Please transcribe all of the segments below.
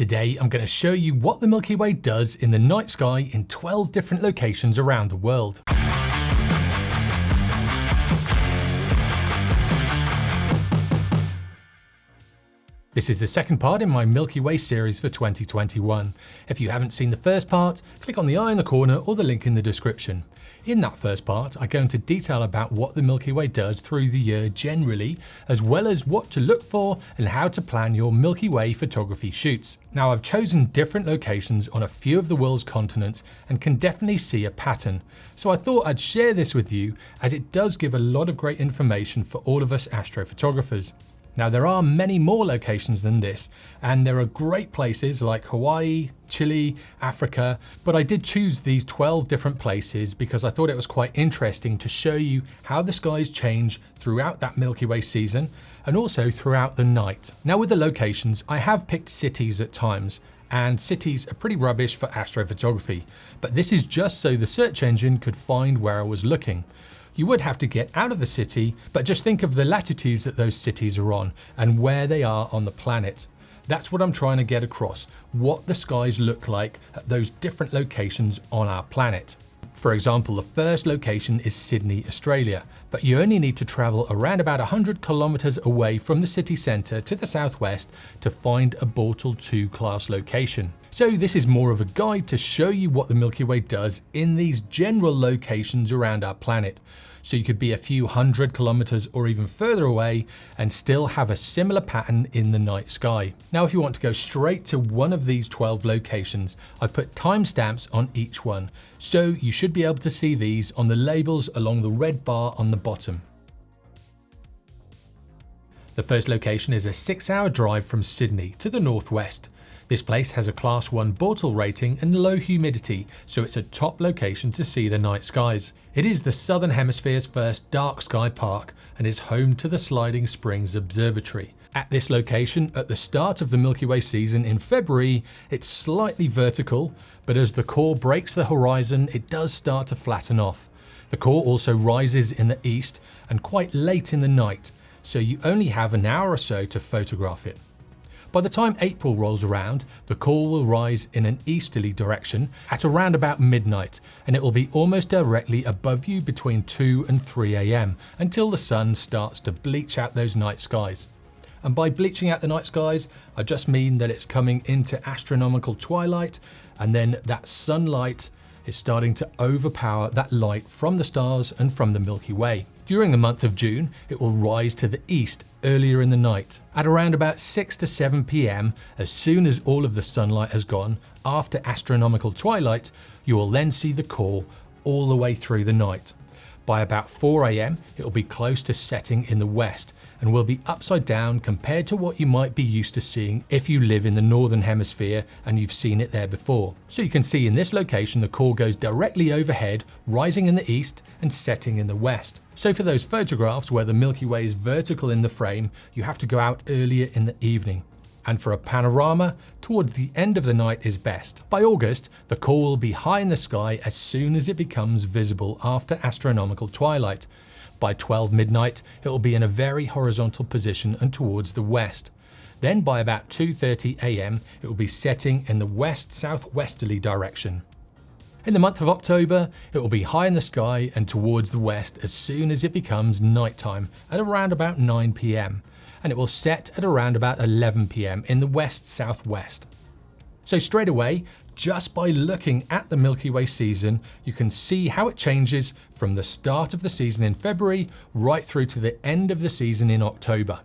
Today I'm going to show you what the Milky Way does in the night sky in 12 different locations around the world. This is the second part in my Milky Way series for 2021. If you haven't seen the first part, click on the eye in the corner or the link in the description. In that first part, I go into detail about what the Milky Way does through the year generally, as well as what to look for and how to plan your Milky Way photography shoots. Now, I've chosen different locations on a few of the world's continents and can definitely see a pattern. So I thought I'd share this with you, as it does give a lot of great information for all of us astrophotographers. Now, there are many more locations than this, and there are great places like Hawaii, Chile, Africa, but I did choose these 12 different places because I thought it was quite interesting to show you how the skies change throughout that Milky Way season and also throughout the night. Now, with the locations, I have picked cities at times, and cities are pretty rubbish for astrophotography, but this is just so the search engine could find where I was looking. You would have to get out of the city, but just think of the latitudes that those cities are on and where they are on the planet. That's what I'm trying to get across, what the skies look like at those different locations on our planet. For example, the first location is Sydney, Australia, but you only need to travel around about 100 kilometers away from the city centre to the southwest to find a Bortle 2 class location. So this is more of a guide to show you what the Milky Way does in these general locations around our planet. So you could be a few hundred kilometers or even further away and still have a similar pattern in the night sky. Now, if you want to go straight to one of these 12 locations, I've put timestamps on each one. So you should be able to see these on the labels along the red bar on the bottom. The first location is a 6-hour drive from Sydney to the northwest. This place has a Class 1 Bortle rating and low humidity, so it's a top location to see the night skies. It is the Southern Hemisphere's first dark sky park and is home to the Sliding Springs Observatory. At this location, at the start of the Milky Way season in February, it's slightly vertical, but as the core breaks the horizon, it does start to flatten off. The core also rises in the east and quite late in the night, so you only have an hour or so to photograph it. By the time April rolls around, the core will rise in an easterly direction at around about midnight, and it will be almost directly above you between 2 and 3 AM until the sun starts to bleach out those night skies. And by bleaching out the night skies, I just mean that it's coming into astronomical twilight, and then that sunlight is starting to overpower that light from the stars and from the Milky Way. During the month of June, it will rise to the east earlier in the night. At around about 6 to 7 PM, as soon as all of the sunlight has gone, after astronomical twilight, you will then see the core all the way through the night. By about 4 AM, it will be close to setting in the west and will be upside down compared to what you might be used to seeing if you live in the northern hemisphere and you've seen it there before. So you can see in this location the core goes directly overhead, rising in the east and setting in the west. So for those photographs where the Milky Way is vertical in the frame, you have to go out earlier in the evening. And for a panorama, towards the end of the night is best. By August, the core will be high in the sky as soon as it becomes visible after astronomical twilight. By 12 midnight, it will be in a very horizontal position and towards the west. Then by about 2:30 AM, it will be setting in the west-southwesterly direction. In the month of October, it will be high in the sky and towards the west as soon as it becomes nighttime at around about 9 PM, and it will set at around about 11 PM in the west-southwest. So straight away, just by looking at the Milky Way season, you can see how it changes from the start of the season in February right through to the end of the season in October.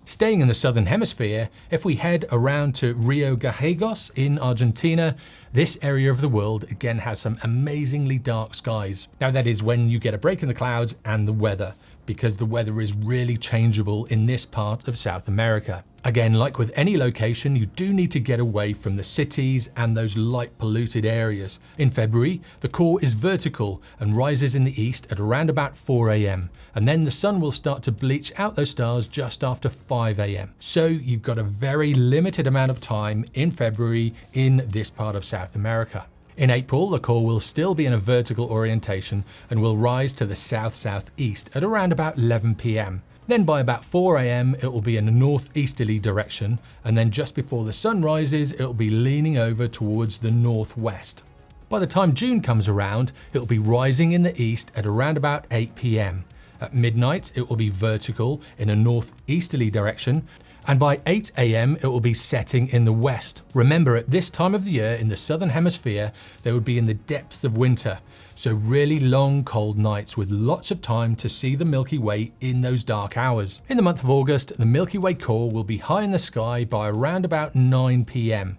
Staying in the southern hemisphere, if we head around to Rio Gallegos in Argentina, this area of the world again has some amazingly dark skies. Now that is when you get a break in the clouds and the weather, because the weather is really changeable in this part of South America. Again, like with any location, you do need to get away from the cities and those light polluted areas. In February, the core is vertical and rises in the east at around about 4 AM, and then the sun will start to bleach out those stars just after 5 AM. So you've got a very limited amount of time in February in this part of South America. In April, the core will still be in a vertical orientation and will rise to the south-southeast at around about 11 PM. Then by about 4 AM it will be in a northeasterly direction, and then just before the sun rises it will be leaning over towards the northwest. By the time June comes around, it will be rising in the east at around about 8 PM. At midnight it will be vertical in a northeasterly direction, and by 8 AM it will be setting in the west. Remember, at this time of the year in the southern hemisphere they would be in the depths of winter, so really long cold nights with lots of time to see the Milky Way in those dark hours. In the month of August, the Milky Way core will be high in the sky by around about 9 PM.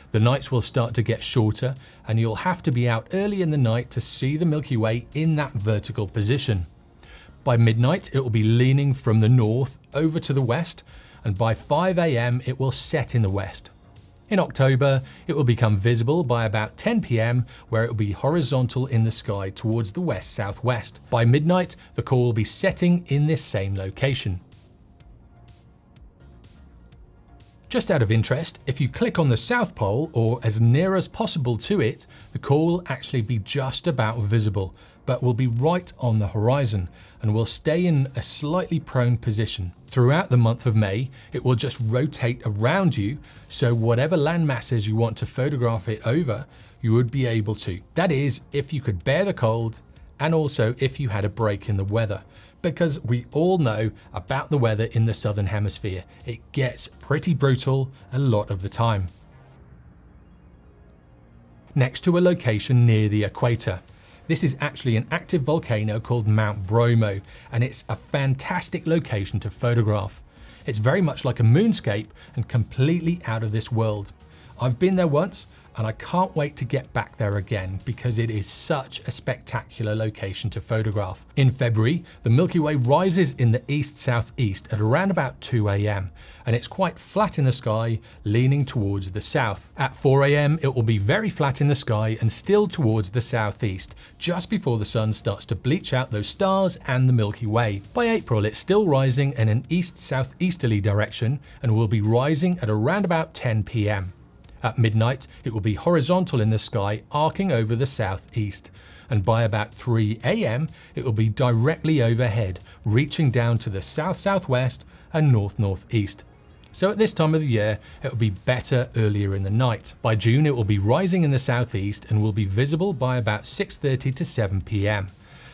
The nights will start to get shorter, and you'll have to be out early in the night to see the Milky Way in that vertical position. By midnight it will be leaning from the north over to the west, and by 5 AM it will set in the west. In October, it will become visible by about 10 PM, where it will be horizontal in the sky towards the west-southwest. By midnight, the core will be setting in this same location. Just out of interest, if you click on the South Pole, or as near as possible to it, the core will actually be just about visible, but will be right on the horizon, and will stay in a slightly prone position. Throughout the month of May, it will just rotate around you, so whatever land masses you want to photograph it over, you would be able to. That is, if you could bear the cold, and also if you had a break in the weather. Because we all know about the weather in the southern hemisphere. It gets pretty brutal a lot of the time. Next to a location near the equator. This is actually an active volcano called Mount Bromo, and it's a fantastic location to photograph. It's very much like a moonscape and completely out of this world. I've been there once, and I can't wait to get back there again because it is such a spectacular location to photograph. In February, the Milky Way rises in the east-southeast at around about 2 AM, and it's quite flat in the sky, leaning towards the south. At 4 AM, it will be very flat in the sky and still towards the southeast, just before the sun starts to bleach out those stars and the Milky Way. By April, it's still rising in an east-southeasterly direction and will be rising at around about 10 PM. At midnight, it will be horizontal in the sky, arcing over the southeast, and by about 3 AM, it will be directly overhead, reaching down to the south-southwest and north-northeast. So at this time of the year, it will be better earlier in the night. By June, it will be rising in the southeast and will be visible by about 6:30 to 7 PM.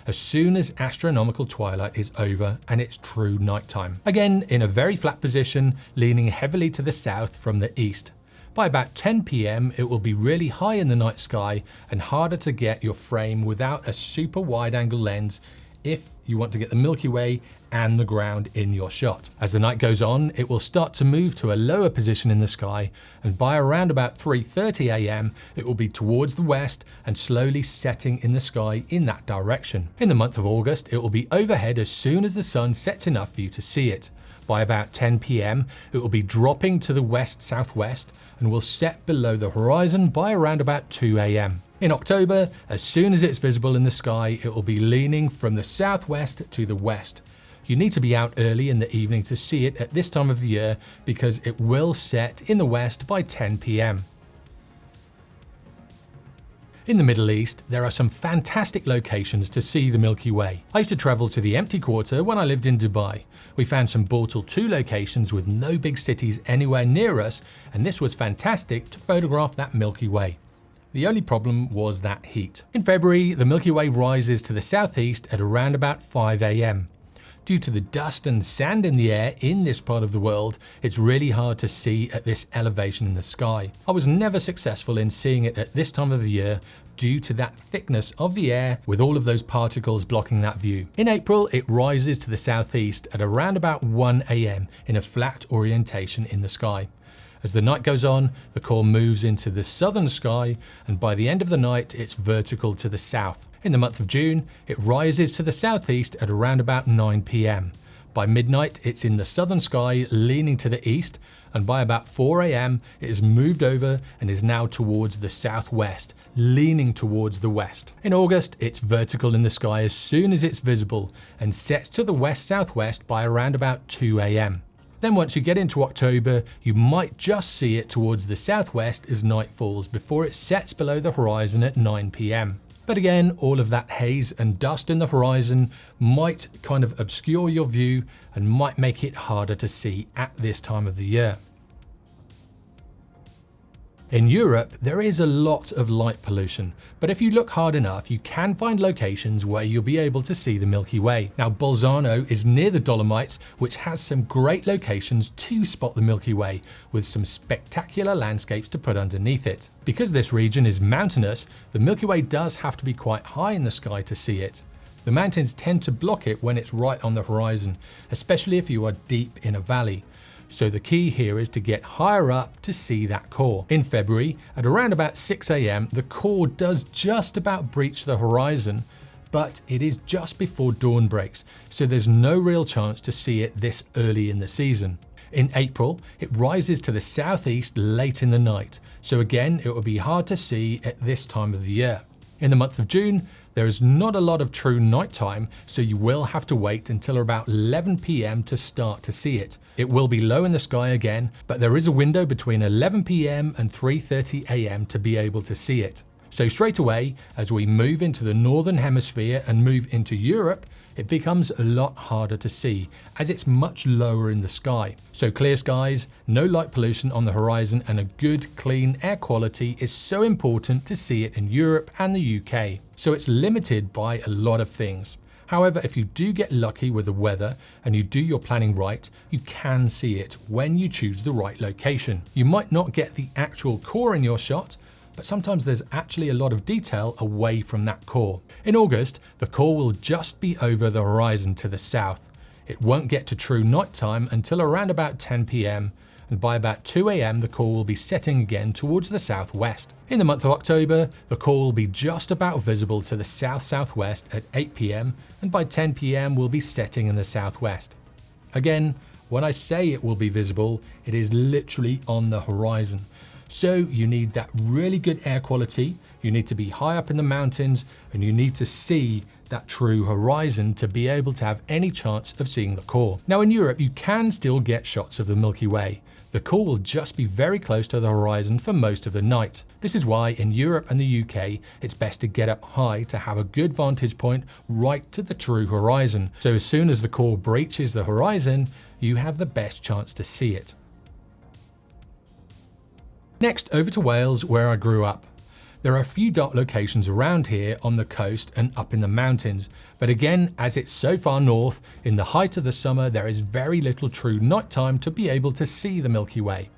As soon as astronomical twilight is over and it's true nighttime. Again, in a very flat position, leaning heavily to the south from the east. By about 10 PM, it will be really high in the night sky and harder to get your frame without a super wide angle lens if you want to get the Milky Way and the ground in your shot. As the night goes on, it will start to move to a lower position in the sky, and by around about 3:30 AM, it will be towards the west and slowly setting in the sky in that direction. In the month of August, it will be overhead as soon as the sun sets enough for you to see it. By about 10 PM, it will be dropping to the west-southwest and will set below the horizon by around about 2 AM. In October, as soon as it's visible in the sky, it will be leaning from the southwest to the west. You need to be out early in the evening to see it at this time of the year because it will set in the west by 10 PM. In the Middle East, there are some fantastic locations to see the Milky Way. I used to travel to the Empty Quarter when I lived in Dubai. We found some Bortle 2 locations with no big cities anywhere near us, and this was fantastic to photograph that Milky Way. The only problem was that heat. In February, the Milky Way rises to the southeast at around about 5 AM. Due to the dust and sand in the air in this part of the world, it's really hard to see at this elevation in the sky. I was never successful in seeing it at this time of the year due to that thickness of the air with all of those particles blocking that view. In April, it rises to the southeast at around about 1 AM in a flat orientation in the sky. As the night goes on, the core moves into the southern sky, and by the end of the night, it's vertical to the south. In the month of June, it rises to the southeast at around about 9 PM. By midnight, it's in the southern sky, leaning to the east, and by about 4 AM, it has moved over and is now towards the southwest, leaning towards the west. In August, it's vertical in the sky as soon as it's visible, and sets to the west-southwest by around about 2 AM. Then once you get into October, you might just see it towards the southwest as night falls before it sets below the horizon at 9 PM. But again, all of that haze and dust in the horizon might kind of obscure your view and might make it harder to see at this time of the year. In Europe, there is a lot of light pollution, but if you look hard enough, you can find locations where you'll be able to see the Milky Way. Now, Bolzano is near the Dolomites, which has some great locations to spot the Milky Way, with some spectacular landscapes to put underneath it. Because this region is mountainous, the Milky Way does have to be quite high in the sky to see it. The mountains tend to block it when it's right on the horizon, especially if you are deep in a valley. So the key here is to get higher up to see that core. In February, at around about 6 AM, the core does just about breach the horizon, but it is just before dawn breaks, so there's no real chance to see it this early in the season. In April, it rises to the southeast late in the night, so again, it will be hard to see at this time of the year. In the month of June, there is not a lot of true nighttime, so you will have to wait until about 11 PM to start to see it. It will be low in the sky again, but there is a window between 11 PM and 3:30 AM to be able to see it. So straight away, as we move into the northern hemisphere and move into Europe, it becomes a lot harder to see as it's much lower in the sky. So clear skies, no light pollution on the horizon, and a good clean air quality is so important to see it in Europe and the UK. So it's limited by a lot of things. However, if you do get lucky with the weather and you do your planning right, you can see it when you choose the right location. You might not get the actual core in your shot, but sometimes there's actually a lot of detail away from that core. In August, the core will just be over the horizon to the south. It won't get to true nighttime until around about 10 PM, and by about 2 AM the core will be setting again towards the southwest. In the month of October, the core will be just about visible to the south-southwest at 8 PM, and by 10 PM will be setting in the southwest. Again, when I say it will be visible, it is literally on the horizon. So you need that really good air quality, you need to be high up in the mountains, and you need to see that true horizon to be able to have any chance of seeing the core. Now in Europe, you can still get shots of the Milky Way. The core will just be very close to the horizon for most of the night. This is why in Europe and the UK, it's best to get up high to have a good vantage point right to the true horizon. So as soon as the core breaches the horizon, you have the best chance to see it. Next, over to Wales, where I grew up. There are a few dot locations around here on the coast and up in the mountains, but again, as it's so far north, in the height of the summer, there is very little true nighttime to be able to see the Milky Way.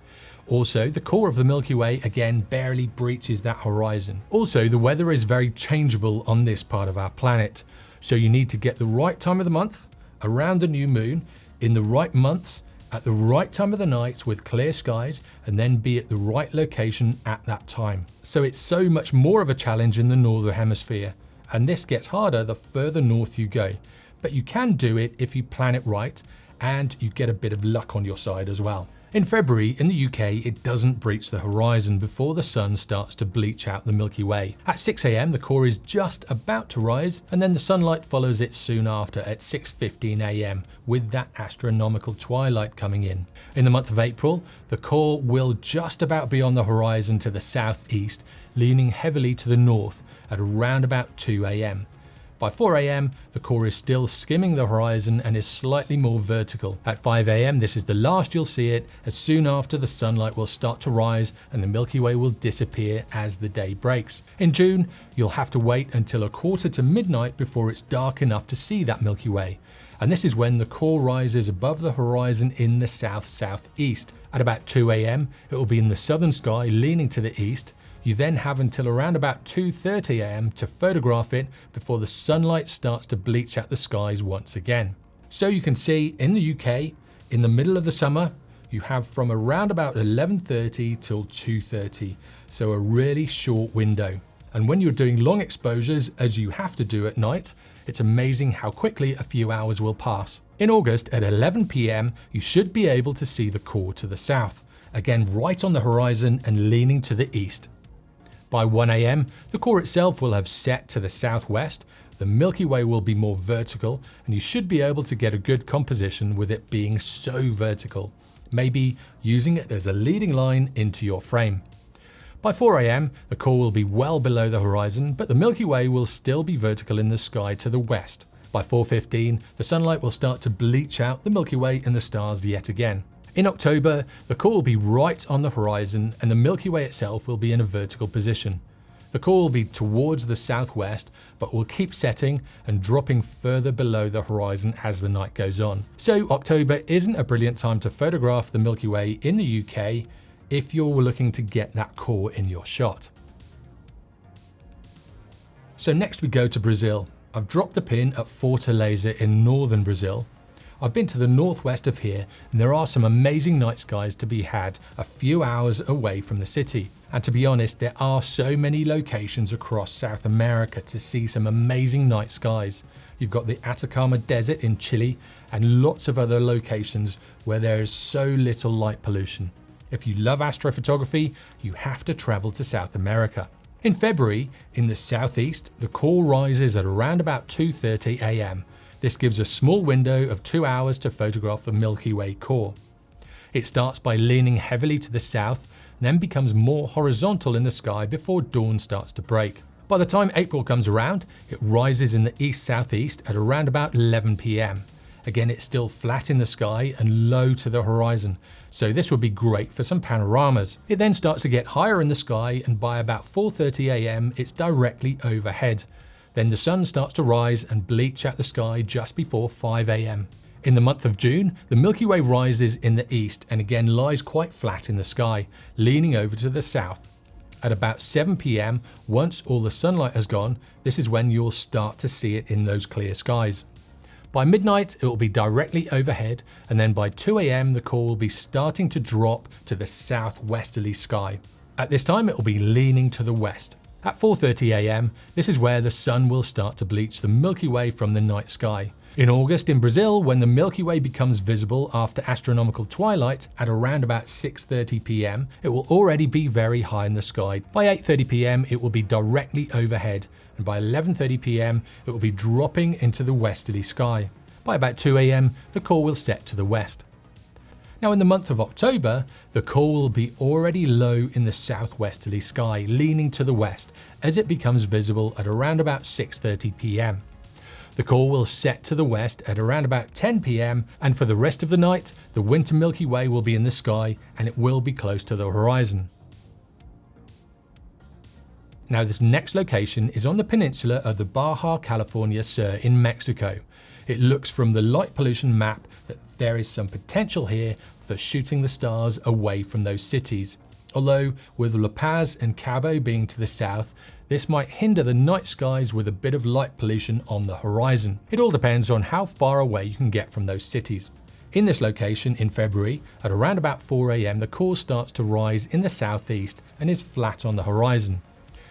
Also, the core of the Milky Way again barely breaches that horizon. Also, the weather is very changeable on this part of our planet, so you need to get the right time of the month, around the new moon, in the right months, at the right time of the night with clear skies, and then be at the right location at that time. So it's so much more of a challenge in the northern hemisphere, and this gets harder the further north you go. But you can do it if you plan it right, and you get a bit of luck on your side as well. In February, in the UK, it doesn't breach the horizon before the sun starts to bleach out the Milky Way. At 6 AM, the core is just about to rise, and then the sunlight follows it soon after at 6:15 AM, with that astronomical twilight coming in. In the month of April, the core will just about be on the horizon to the southeast, leaning heavily to the north at around about 2 AM. By 4 AM, the core is still skimming the horizon and is slightly more vertical. At 5 AM, this is the last you'll see it, as soon after the sunlight will start to rise and the Milky Way will disappear as the day breaks. In June, you'll have to wait until a quarter to midnight before it's dark enough to see that Milky Way. And this is when the core rises above the horizon in the south-southeast. At about 2 AM, it will be in the southern sky leaning to the east. You then have until around about 2:30 AM to photograph it before the sunlight starts to bleach out the skies once again. So you can see in the UK, in the middle of the summer, you have from around about 11:30 till 2:30, so a really short window. And when you're doing long exposures, as you have to do at night, it's amazing how quickly a few hours will pass. In August at 11 PM, you should be able to see the core to the south, again right on the horizon and leaning to the east. By 1 AM, the core itself will have set to the southwest, the Milky Way will be more vertical, and you should be able to get a good composition with it being so vertical, maybe using it as a leading line into your frame. By 4 AM, the core will be well below the horizon, but the Milky Way will still be vertical in the sky to the west. By 4:15, the sunlight will start to bleach out the Milky Way and the stars yet again. In October, the core will be right on the horizon and the Milky Way itself will be in a vertical position. The core will be towards the southwest, but will keep setting and dropping further below the horizon as the night goes on. So October isn't a brilliant time to photograph the Milky Way in the UK if you're looking to get that core in your shot. So next we go to Brazil. I've dropped the pin at Fortaleza in northern Brazil. I've been to the northwest of here and there are some amazing night skies to be had a few hours away from the city. And to be honest, there are so many locations across South America to see some amazing night skies. You've got the Atacama Desert in Chile and lots of other locations where there is so little light pollution. If you love astrophotography, you have to travel to South America. In February, in the southeast, the core rises at around about 2:30 AM. This gives a small window of 2 hours to photograph the Milky Way core. It starts by leaning heavily to the south, and then becomes more horizontal in the sky before dawn starts to break. By the time April comes around, it rises in the east-southeast at around about 11 PM. Again, it's still flat in the sky and low to the horizon, so this would be great for some panoramas. It then starts to get higher in the sky and by about 4:30 AM it's directly overhead. Then the sun starts to rise and bleach out the sky just before 5 AM. In the month of June, the Milky Way rises in the east and again lies quite flat in the sky, leaning over to the south. At about 7 PM, once all the sunlight has gone, this is when you'll start to see it in those clear skies. By midnight, it will be directly overhead, and then by 2 AM, the core will be starting to drop to the southwesterly sky. At this time, it will be leaning to the west. At 4:30 AM, this is where the sun will start to bleach the Milky Way from the night sky. In August in Brazil, when the Milky Way becomes visible after astronomical twilight at around about 6:30 PM, it will already be very high in the sky. By 8:30 PM, it will be directly overhead, and by 11:30 PM, it will be dropping into the westerly sky. By about 2 AM, the core will set to the west. Now in the month of October, the core will be already low in the southwesterly sky, leaning to the west, as it becomes visible at around about 6:30 PM. The core will set to the west at around about 10 PM, and for the rest of the night, the winter Milky Way will be in the sky and it will be close to the horizon. Now this next location is on the peninsula of the Baja California Sur in Mexico. It looks from the light pollution map that there is some potential here for shooting the stars away from those cities. Although with La Paz and Cabo being to the south, this might hinder the night skies with a bit of light pollution on the horizon. It all depends on how far away you can get from those cities. In this location in February, at around about 4 AM, the core starts to rise in the southeast and is flat on the horizon.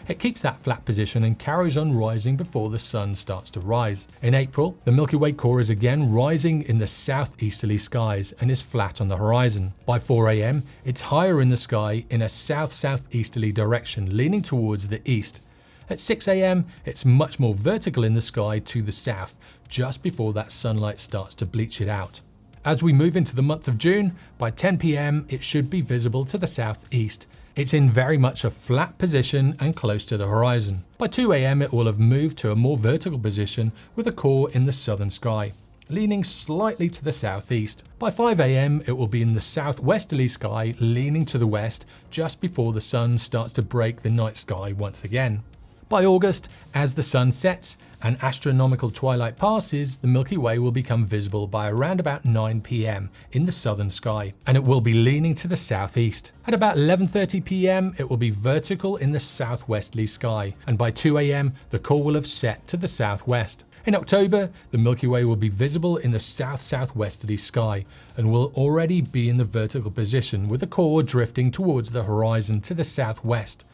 It keeps that flat position and carries on rising before the sun starts to rise. In April, the Milky Way core is again rising in the southeasterly skies and is flat on the horizon. By 4 AM, it's higher in the sky in a south-southeasterly direction, leaning towards the east. At 6 AM, it's much more vertical in the sky to the south, just before that sunlight starts to bleach it out. As we move into the month of June, by 10 PM, it should be visible to the southeast. It's in very much a flat position and close to the horizon. By 2 AM, it will have moved to a more vertical position with a core in the southern sky, leaning slightly to the southeast. By 5 AM, it will be in the southwesterly sky, leaning to the west, just before the sun starts to break the night sky once again. By August, as the sun sets and astronomical twilight passes, the Milky Way will become visible by around about 9 PM in the southern sky, and it will be leaning to the southeast. At about 11:30 PM, it will be vertical in the southwesterly sky, and by 2 AM, the core will have set to the southwest. In October, the Milky Way will be visible in the south-southwesterly sky and will already be in the vertical position with the core drifting towards the horizon to the southwest.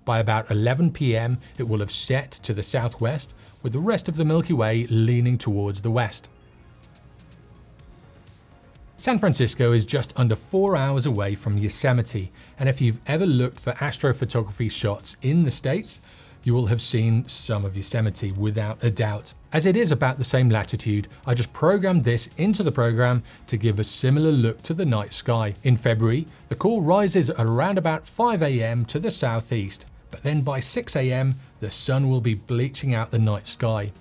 By about 11 PM, it will have set to the southwest, with the rest of the Milky Way leaning towards the west. San Francisco is just under 4 hours away from Yosemite, and if you've ever looked for astrophotography shots in the States, you will have seen some of Yosemite without a doubt. As it is about the same latitude, I just programmed this into the program to give a similar look to the night sky. In February, the core rises at around about 5 AM to the southeast, but then by 6 AM, the sun will be bleaching out the night sky.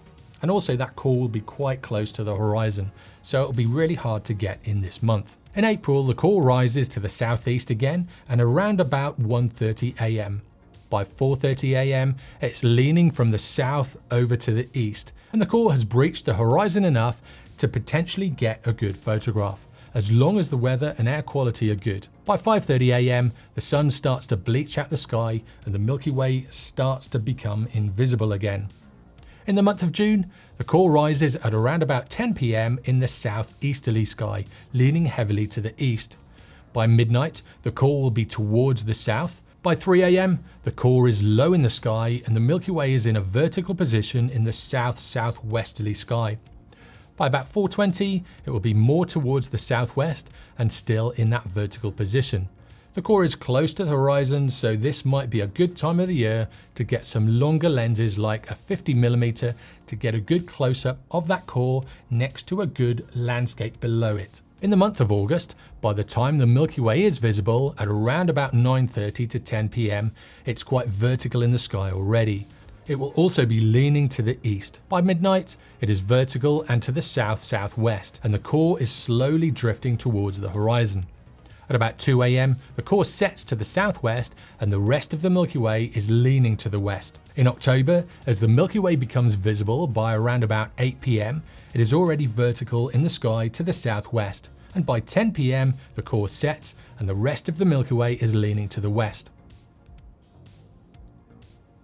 And also that core will be quite close to the horizon, so it'll be really hard to get in this month. In April, the core rises to the southeast again and around about 1:30 AM. By 4:30 AM, it's leaning from the south over to the east, and the core has breached the horizon enough to potentially get a good photograph, as long as the weather and air quality are good. By 5:30 AM, the sun starts to bleach out the sky and the Milky Way starts to become invisible again. In the month of June, the core rises at around about 10 PM in the southeasterly sky, leaning heavily to the east. By midnight, the core will be towards the south. By 3 AM, the core is low in the sky and the Milky Way is in a vertical position in the south-southwesterly sky. By about 4:20, it will be more towards the southwest and still in that vertical position. The core is close to the horizon, so this might be a good time of the year to get some longer lenses like a 50mm to get a good close-up of that core next to a good landscape below it. In the month of August, by the time the Milky Way is visible at around about 9:30 to 10 PM, it's quite vertical in the sky already. It will also be leaning to the east. By midnight, it is vertical and to the south-southwest, and the core is slowly drifting towards the horizon. At about 2 AM, the core sets to the southwest and the rest of the Milky Way is leaning to the west. In October, as the Milky Way becomes visible by around about 8 PM, it is already vertical in the sky to the southwest, and by 10 PM, the core sets and the rest of the Milky Way is leaning to the west.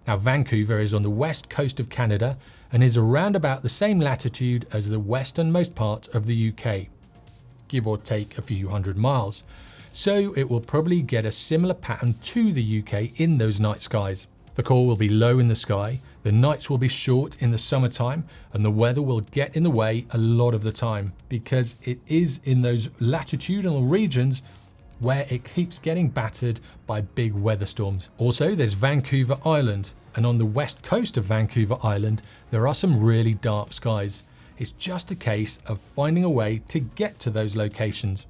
Now, Vancouver is on the west coast of Canada and is around about the same latitude as the westernmost part of the UK, give or take a few hundred miles. So it will probably get a similar pattern to the UK in those night skies. The core will be low in the sky, the nights will be short in the summertime, and the weather will get in the way a lot of the time because it is in those latitudinal regions where it keeps getting battered by big weather storms. Also, there's Vancouver Island, and on the west coast of Vancouver Island, there are some really dark skies. It's just a case of finding a way to get to those locations.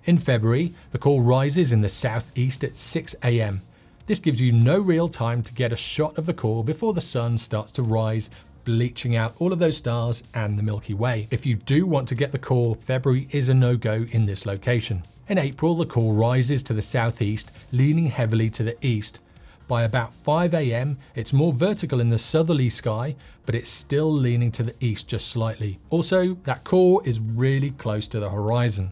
In February, the core rises in the southeast at 6 AM. This gives you no real time to get a shot of the core before the sun starts to rise, bleaching out all of those stars and the Milky Way. If you do want to get the core, February is a no-go in this location. In April, the core rises to the southeast, leaning heavily to the east. By about 5 AM, it's more vertical in the southerly sky, but it's still leaning to the east just slightly. Also, that core is really close to the horizon.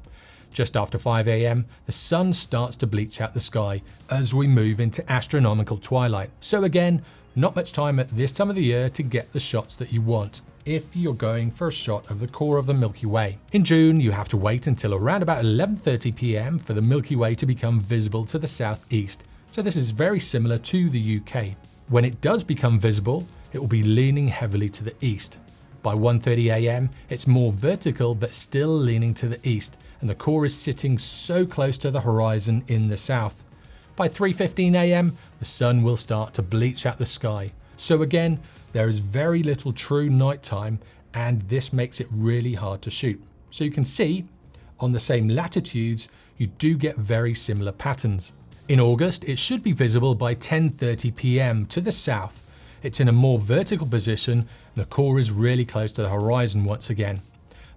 Just after 5 AM, the sun starts to bleach out the sky as we move into astronomical twilight. So again, not much time at this time of the year to get the shots that you want if you're going for a shot of the core of the Milky Way. In June, you have to wait until around about 11:30 PM for the Milky Way to become visible to the southeast. So this is very similar to the UK. When it does become visible, it will be leaning heavily to the east. By 1:30 AM, it's more vertical but still leaning to the east, and the core is sitting so close to the horizon in the south. By 3:15 AM, the sun will start to bleach out the sky. So again, there is very little true nighttime, and this makes it really hard to shoot. So you can see, on the same latitudes, you do get very similar patterns. In August, it should be visible by 10:30 PM to the south. It's in a more vertical position, and the core is really close to the horizon once again.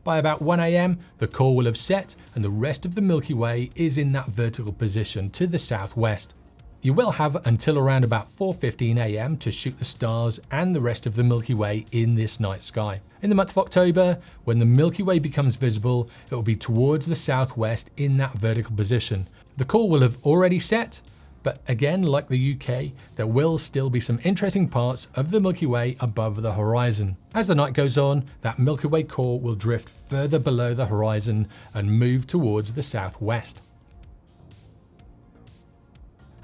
By about 1 AM, the core will have set and the rest of the Milky Way is in that vertical position to the southwest. You will have until around about 4:15 AM to shoot the stars and the rest of the Milky Way in this night sky. In the month of October, when the Milky Way becomes visible, it will be towards the southwest in that vertical position. The core will have already set, but again, like the UK, there will still be some interesting parts of the Milky Way above the horizon. As the night goes on, that Milky Way core will drift further below the horizon and move towards the southwest.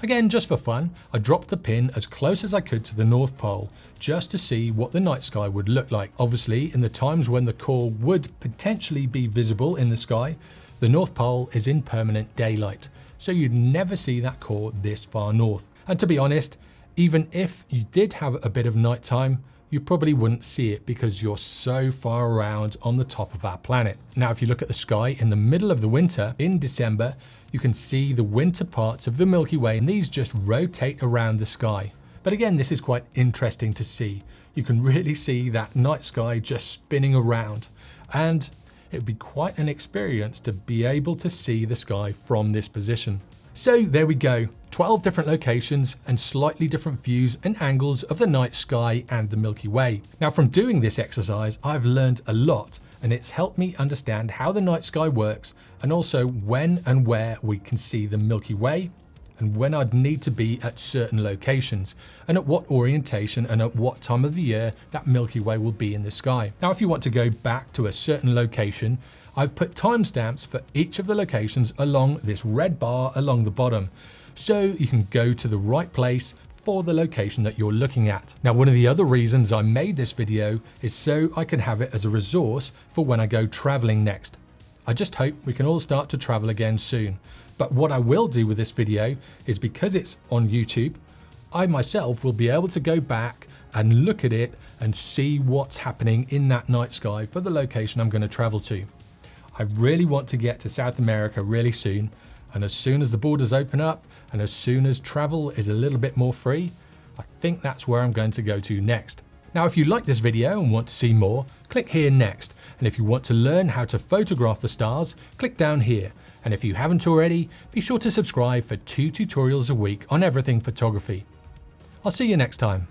Again, just for fun, I dropped the pin as close as I could to the North Pole, just to see what the night sky would look like. Obviously, in the times when the core would potentially be visible in the sky, the North Pole is in permanent daylight, so you'd never see that core this far north. And to be honest, Even if you did have a bit of nighttime, you probably wouldn't see it because you're so far around on the top of our planet. Now, if you look at the sky in the middle of the winter, in December, you can see the winter parts of the Milky Way, and these just rotate around the sky. But again, this is quite interesting to see. You can really see that night sky just spinning around, and it would be quite an experience to be able to see the sky from this position. So there we go, 12 different locations and slightly different views and angles of the night sky and the Milky Way. Now, from doing this exercise, I've learned a lot, and it's helped me understand how the night sky works and also when and where we can see the Milky Way and when I'd need to be at certain locations and at what orientation and at what time of the year that Milky Way will be in the sky. Now, if you want to go back to a certain location, I've put timestamps for each of the locations along this red bar along the bottom, so you can go to the right place for the location that you're looking at. Now, one of the other reasons I made this video is so I can have it as a resource for when I go traveling next. I just hope we can all start to travel again soon. But what I will do with this video is, because it's on YouTube, I myself will be able to go back and look at it and see what's happening in that night sky for the location I'm going to travel to. I really want to get to South America really soon, and as soon as the borders open up and as soon as travel is a little bit more free, I think that's where I'm going to go to next. Now, if you like this video and want to see more, click here next. And if you want to learn how to photograph the stars, click down here. And if you haven't already, be sure to subscribe for 2 tutorials a week on everything photography. I'll see you next time.